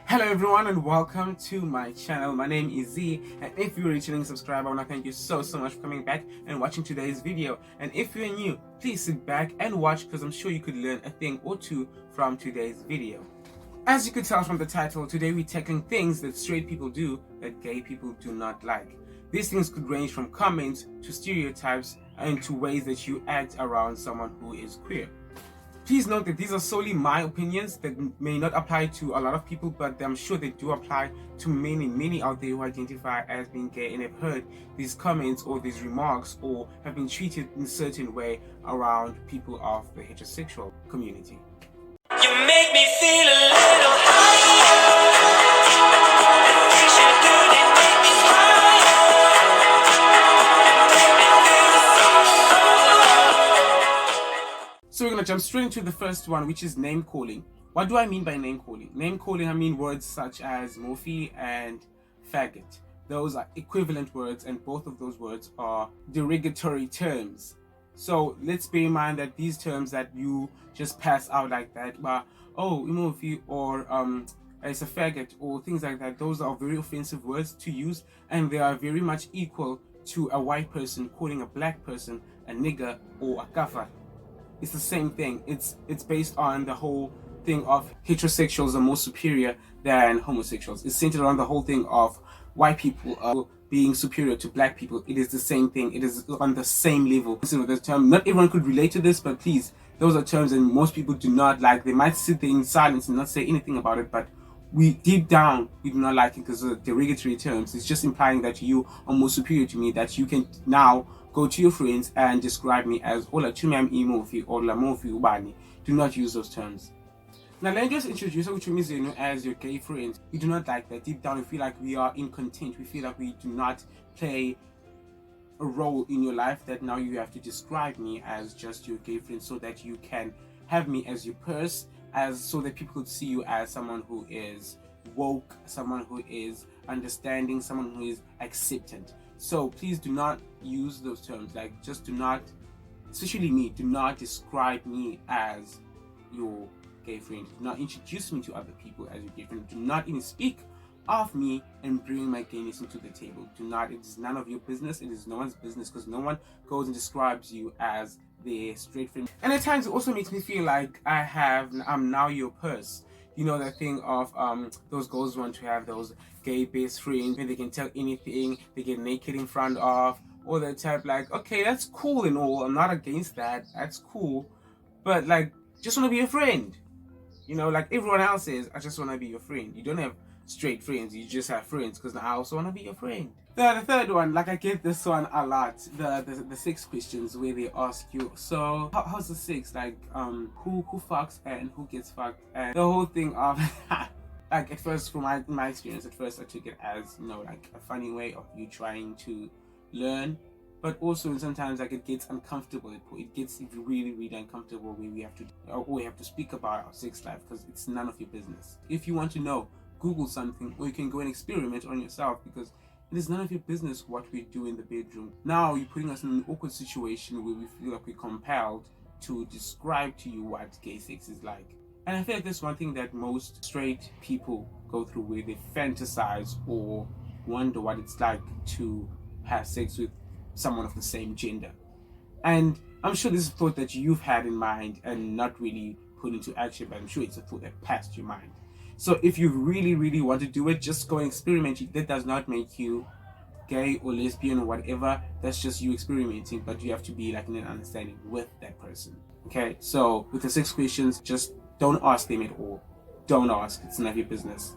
Hello everyone and welcome to my channel. My name is Z, and if you're a returning subscriber, I want to thank you so much for coming back and watching today's video. And if you're new, please sit back and watch because I'm sure you could learn a thing or two from today's video. As you could tell from the title, today we're tackling things that straight people do that gay people do not like. These things could range from comments to stereotypes and to ways that you act around someone who is queer. Please note that these are solely my opinions that may not apply to a lot of people, but I'm sure they do apply to many out there who identify as being gay and have heard these comments or these remarks or have been treated in a certain way around people of the heterosexual community. You make me feel a little So we're going to jump straight into the first one, which is name calling. What do I mean by name calling? Name calling, I mean words such as MOFFIE and FAGGOT. Those are equivalent words, and both of those words are derogatory terms. So let's bear in mind that these terms that you just pass out like that, oh, MOFFIE or it's a faggot or things like that, those are very offensive words to use, and they are very much equal to a white person calling a black person a nigger or a KAFFIR. It's the same thing. It's based on the whole thing of heterosexuals are more superior than homosexuals. It's centered around the whole thing of white people being superior to black people. It is the same thing. It is on the same level. Listen to this term. Not everyone could relate to this, but please, those are terms that most people do not like. They might sit there in silence and not say anything about it, but deep down we do not like it because of derogatory terms. It's just implying that you are more superior to me, that you can now go to your friends and describe me as Ola Chumam Emofi or La Mofi Ubani. Do not use those terms. Now let me just introduce you as your gay friends. We do not like that. Deep down we feel like we are incontent. We feel like we do not play a role in your life, that now you have to describe me as just your gay friend so that you can have me as your purse, so that people could see you as someone who is woke, someone who is understanding, someone who is acceptant. So please do not use those terms. Like, just do not, especially me, do not describe me as your gay friend. Do not introduce me to other people as your gay friend. Do not even speak of me and bring my gayness into the table. Do not. It is none of your business. It is no one's business, because no one goes and describes you as their straight friend. And at times it also makes me feel like I'm now your purse. You know, that thing of those girls want to have those gay best friends and they can tell anything, they get naked in front of, or that type. Like, okay, that's cool and all, I'm not against that, that's cool, but like, just want to be a friend, you know, like everyone else is. I just want to be your friend. You don't have straight friends, you just have friends, because I also want to be your friend. The third one, like, I get this one a lot, the 6 questions where they ask you, so how's the sex, like who fucks and who gets fucked, and the whole thing of like, at first, from my experience, at first I took it as, you know, like a funny way of you trying to learn, but also sometimes like it gets uncomfortable. It gets really uncomfortable when we have to speak about our sex life, because it's none of your business. If you want to know, Google something, or you can go and experiment on yourself, because it is none of your business what we do in the bedroom. Now you're putting us in an awkward situation where we feel like we're compelled to describe to you what gay sex is like. And I feel like that's one thing that most straight people go through, where they fantasize or wonder what it's like to have sex with someone of the same gender. And I'm sure this is a thought that you've had in mind and not really put into action, but I'm sure it's a thought that passed your mind. So if you really want to do it, just go and experiment. That does not make you gay or lesbian or whatever. That's just you experimenting, but you have to be like in an understanding with that person. Okay, so with the 6 questions, just don't ask them at all. Don't ask. It's none of your business.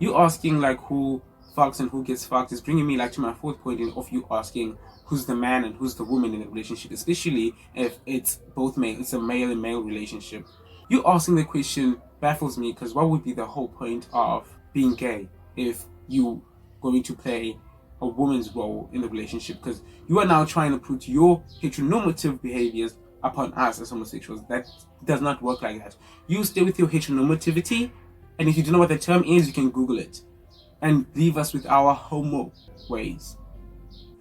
You asking like who fucks and who gets fucked is bringing me like to my 4th point of you asking who's the man and who's the woman in the relationship, especially if it's both male. It's a male and male relationship. You asking the question baffles me, because what would be the whole point of being gay if you going to play a woman's role in the relationship? Because you are now trying to put your heteronormative behaviors upon us as homosexuals. That does not work like that. You stay with your heteronormativity, and if you don't know what the term is, you can Google it and leave us with our homo ways.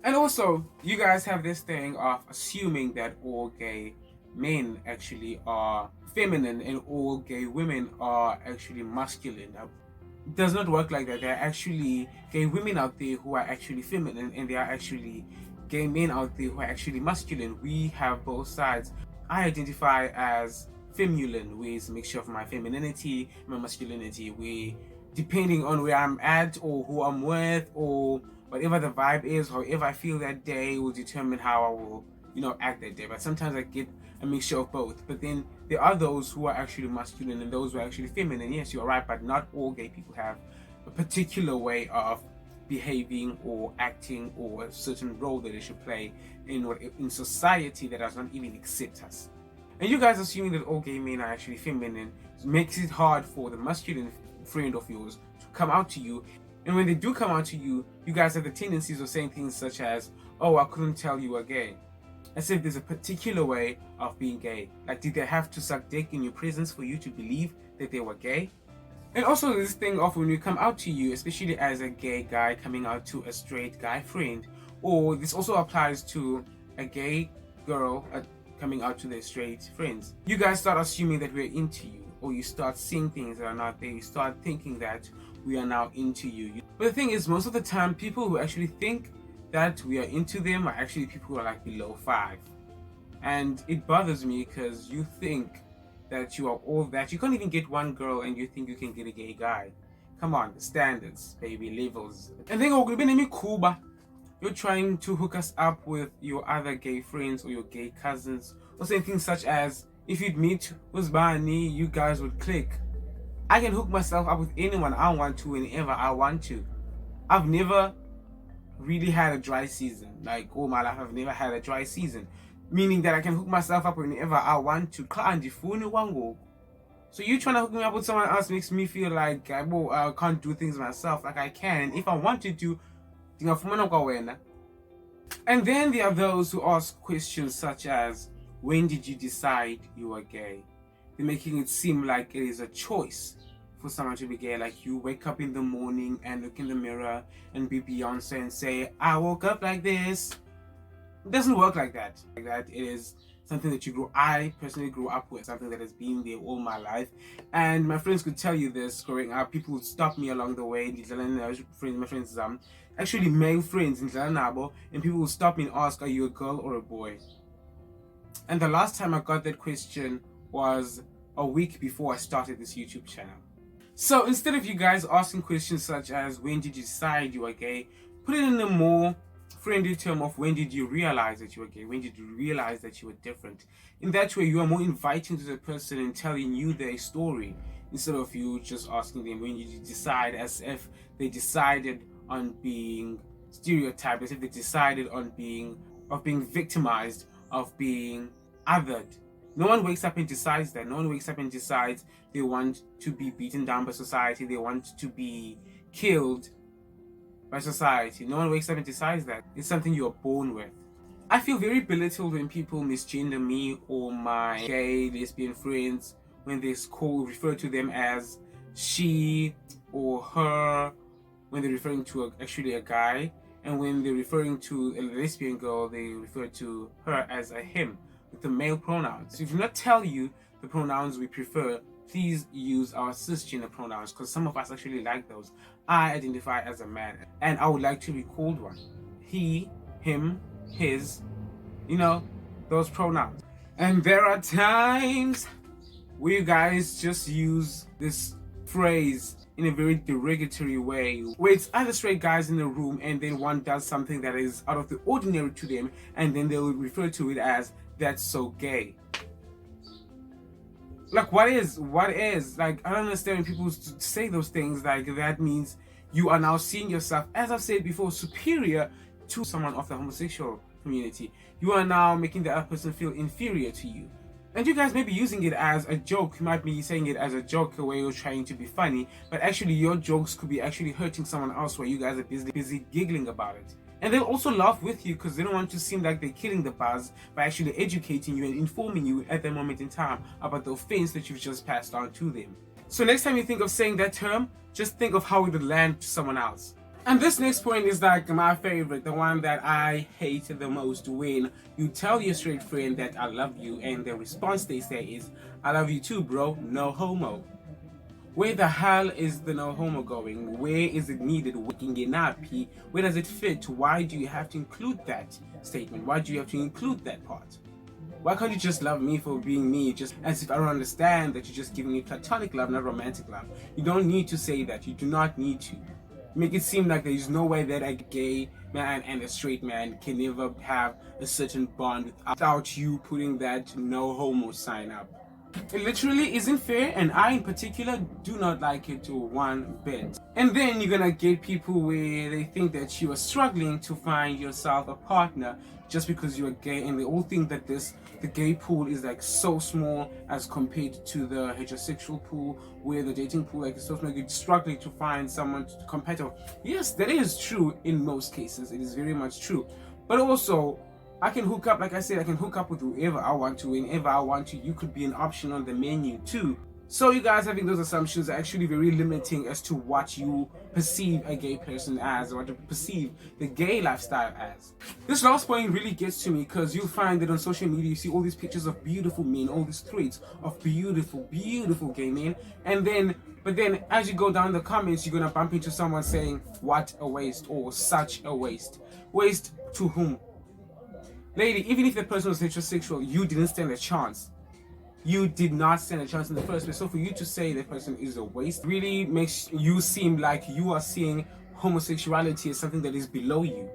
And also, you guys have this thing of assuming that all gay men actually are feminine and all gay women are actually masculine. It does not work like that. There are actually gay women out there who are actually feminine, and there are actually gay men out there who are actually masculine. We have both sides. I identify as feminine, where it's a mixture of my femininity and my masculinity, where depending on where I'm at or who I'm with or whatever the vibe is, however I feel that day will determine how I will, act that day. But sometimes I get a mixture of both. But then there are those who are actually masculine and those who are actually feminine. Yes, you're right, but not all gay people have a particular way of behaving or acting or a certain role that they should play in society that does not even accept us. And you guys assuming that all gay men are actually feminine makes it hard for the masculine friend of yours to come out to you. And when they do come out to you, you guys have the tendencies of saying things such as, "Oh, I couldn't tell you were gay." As if there's a particular way of being gay. Like, did they have to suck dick in your presence for you to believe that they were gay? And also this thing of when we come out to you, especially as a gay guy coming out to a straight guy friend, or this also applies to a gay girl coming out to their straight friends. You guys start assuming that we're into you, or you start seeing things that are not there. You start thinking that we are now into you. But the thing is, most of the time, people who actually think that we are into them are actually people who are like below 5. And it bothers me because you think that you are all that. You can't even get one girl and you think you can get a gay guy. Come on, standards, baby, levels. And then you're trying to hook us up with your other gay friends or your gay cousins, or saying things such as, if you'd meet Uzbani, you guys would click. I can hook myself up with anyone I want to whenever I want to. I've never really had a dry season. Like, all my life I've never had a dry season, meaning that I can hook myself up whenever I want to. So you trying to hook me up with someone else makes me feel like I can't do things myself. Like, I can, if I wanted to. And then there are those who ask questions such as, when did you decide you were gay? They're making it seem like it is a choice for someone to be gay. Like, you wake up in the morning and look in the mirror and be Beyonce and say, I woke up like this. It doesn't work like that. It is something that I personally grew up with, something that has been there all my life. And my friends could tell you this growing up. People would stop me along the way. My friends, actually male friends in Nabo, and people would stop me and ask, are you a girl or a boy? And the last time I got that question was a week before I started this YouTube channel. So instead of you guys asking questions such as, when did you decide you were gay, put it in a more friendly term of, when did you realize that you were gay? When did you realize that you were different? In that way, you are more inviting to the person and telling you their story, instead of you just asking them, when did you decide, as if they decided on being stereotyped, as if they decided on being victimized, of being othered. No one wakes up and decides that. No one wakes up and decides they want to be beaten down by society. They want to be killed by society. No one wakes up and decides that. It's something you're born with. I feel very belittled when people misgender me or my gay, lesbian friends when they refer to them as she or her, when they're referring to actually a guy, and when they're referring to a lesbian girl, they refer to her as a him, with the male pronouns. So if we not tell you the pronouns we prefer, please use our cisgender pronouns, because some of us actually like those. I identify as a man, and I would like to be called one. He, him, his, those pronouns. And there are times where you guys just use this phrase in a very derogatory way, where it's other straight guys in the room and then one does something that is out of the ordinary to them, and then they will refer to it as, that's so gay. Like, what is? Like, I don't understand when people say those things. Like, that means you are now seeing yourself, as I've said before, superior to someone of the homosexual community. You are now making the other person feel inferior to you. And you guys may be using it as a joke. You might be saying it as a joke, where you're trying to be funny, but actually your jokes could be actually hurting someone else, where you guys are busy giggling about it. And they'll also laugh with you because they don't want to seem like they're killing the buzz by actually educating you and informing you at that moment in time about the offense that you've just passed on to them. So next time you think of saying that term, just think of how it would land to someone else. And this next point is like my favorite, the one that I hate the most, when you tell your straight friend that I love you and the response they say is, I love you too, bro, no homo. Where the hell is the no homo going? Where is it needed? Where does it fit? Why do you have to include that statement? Why do you have to include that part? Why can't you just love me for being me, just as if I don't understand that you're just giving me platonic love, not romantic love? You don't need to say that. You do not need to. Make it seem like there is no way that a gay man and a straight man can never have a certain bond without you putting that no homo sign up. It literally isn't fair, and I in particular do not like it to one bit. And then you're gonna get people where they think that you are struggling to find yourself a partner just because you're gay, and they all think that the gay pool is like so small as compared to the heterosexual pool, where the dating pool like is so small, you're struggling to find someone compatible. Yes, that is true in most cases. It is very much true. But also, I can hook up, like I said, I can hook up with whoever I want to, whenever I want to. You could be an option on the menu too. So you guys having those assumptions are actually very limiting as to what you perceive a gay person as, or what you perceive the gay lifestyle as. This last point really gets to me, because you find that on social media you see all these pictures of beautiful men, all these threads of beautiful, beautiful gay men, but then as you go down the comments, you're gonna bump into someone saying, what a waste, or such a waste. Waste to whom? Lady, even if the person was heterosexual, you didn't stand a chance. You did not stand a chance in the first place. So for you to say the person is a waste really makes you seem like you are seeing homosexuality as something that is below you.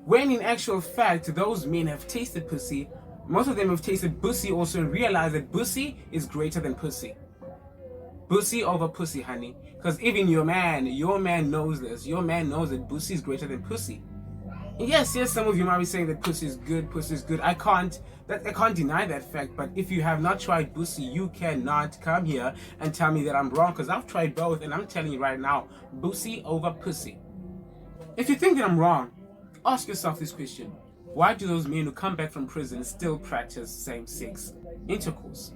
When in actual fact, those men have tasted pussy. Most of them have tasted pussy also, and realized that pussy is greater than pussy. Pussy over pussy, honey. Because even your man knows this. Your man knows that pussy is greater than pussy. Yes, some of you might be saying that pussy is good. I can't deny that fact, but if you have not tried pussy, you cannot come here and tell me that I'm wrong, because I've tried both, and I'm telling you right now, pussy over pussy. If you think that I'm wrong, ask yourself this question. Why do those men who come back from prison still practice same-sex intercourse?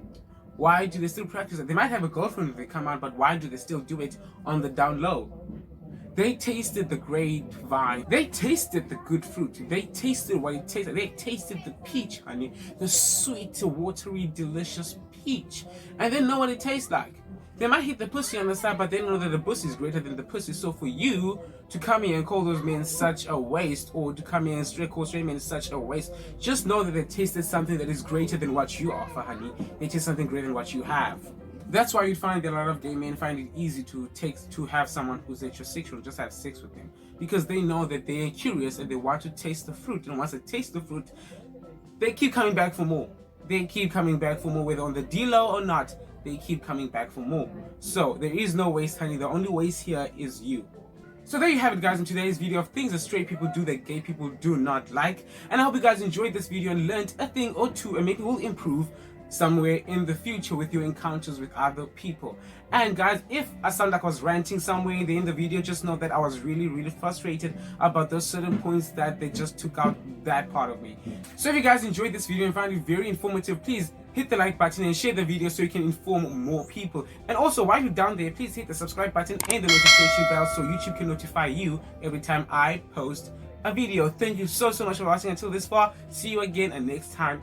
Why do they still practice it? They might have a girlfriend when they come out, but why do they still do it on the down low? They tasted the grapevine. They tasted the good fruit. They tasted what it tasted. They tasted the peach, honey. The sweet, watery, delicious peach. And they know what it tastes like. They might hit the pussy on the side, but they know that the pussy is greater than the pussy. So for you to come here and call those men such a waste, or to come here and call straight men such a waste, just know that they tasted something that is greater than what you offer, honey. They taste something greater than what you have. That's why you find that a lot of gay men find it easy to have someone who's heterosexual, just have sex with them, because they know that they are curious and they want to taste the fruit. And once they taste the fruit, they keep coming back for more. They keep coming back for more, whether on the D-low or not. They keep coming back for more. So there is no waste, honey. The only waste here is you. So there you have it, guys, in today's video of things that straight people do that gay people do not like. And I hope you guys enjoyed this video and learned a thing or two, and maybe will improve somewhere in the future with your encounters with other people. And guys, if I sound like I was ranting somewhere in the video, just know that I was really frustrated about those certain points that they just took out that part of me. So if you guys enjoyed this video and found it very informative, please hit the like button and share the video so you can inform more people. And also, while you're down there, please hit the subscribe button and the notification bell so YouTube can notify you every time I post a video. Thank you so much for watching until this far. See you again next time.